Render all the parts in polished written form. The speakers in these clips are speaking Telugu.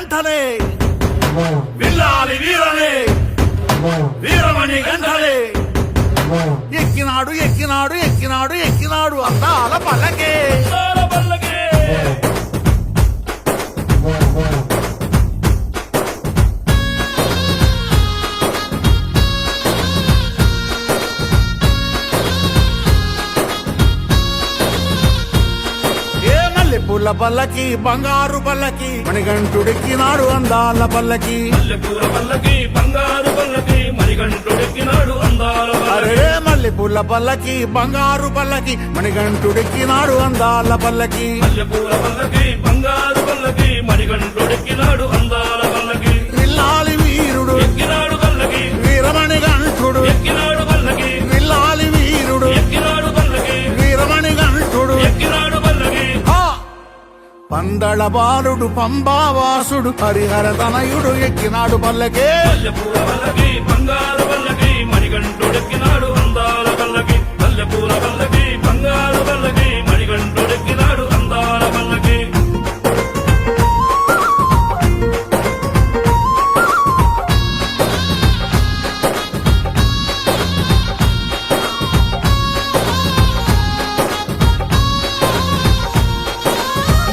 గంటనే విల్లాలి వీరనే వీరమణి గంటనే ఎక్కినాడు ఎక్కినాడు ఎక్కినాడు ఎక్కినాడు అందాల పల్లకే పూల పల్లకి బంగారు పల్లకి మణికంఠుడెక్కినాడు అందాల పల్లకి అరే మల్లెపూల పల్లకి బంగారు పల్లకి మణికంఠుడెక్కినాడు అందాల పల్లకి విల్లాలి వీరుడు వీరమణి గంఠుడు విల్లాలి వీరుడు వీరమణి గంఠుడు పందళ బాలుడు పంబావాసుడు హరిహర తనయుడు ఎక్కినాడు పల్లకే మణికంఠుడెక్కినాడు అందాల పల్లకి మల్లెపూల పల్లకి బంగారు పల్లకి మణికంఠుడెక్కినాడు అందాల పల్లకి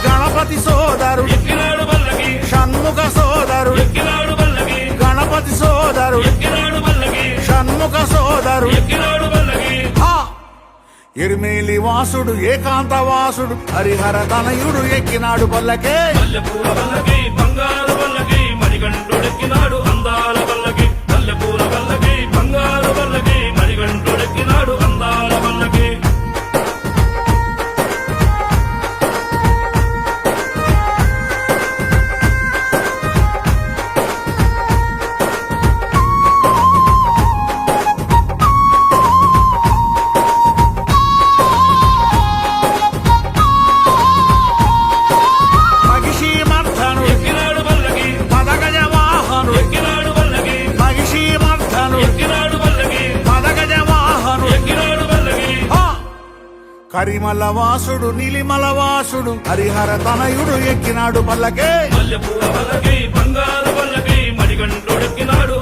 గణపతి సోదరు ఎక్కినాడు పల్లకి షణ్ముఖ సోదరు ఎక్కినాడు పల్లకి గణపతి సోదరు ఎక్కినాడు పల్లకి షణ్ముఖ సోదరు ఎక్కినాడు పల్లకి ఎరిమేలి వాసుడు ఏకాంత వాసుడు హరిహర తనయుడు ఎక్కినాడు పల్లకే మల్లెపూల పల్లకి బంగారు పల్లకి మణికంఠుడెక్కినాడు అందాల పల్లకి మల్లెపూల పల్లకి బంగారు పల్లకి మణికంఠుడెక్కినాడు అందాల పల్లకి కరిమల వాసుడు నీలిమల వాసుడు హరిహర తనయుడు ఎక్కినాడు పల్లకే మల్లెపూల పల్లకి బంగారు పల్లకి మణికంఠుడెక్కినాడు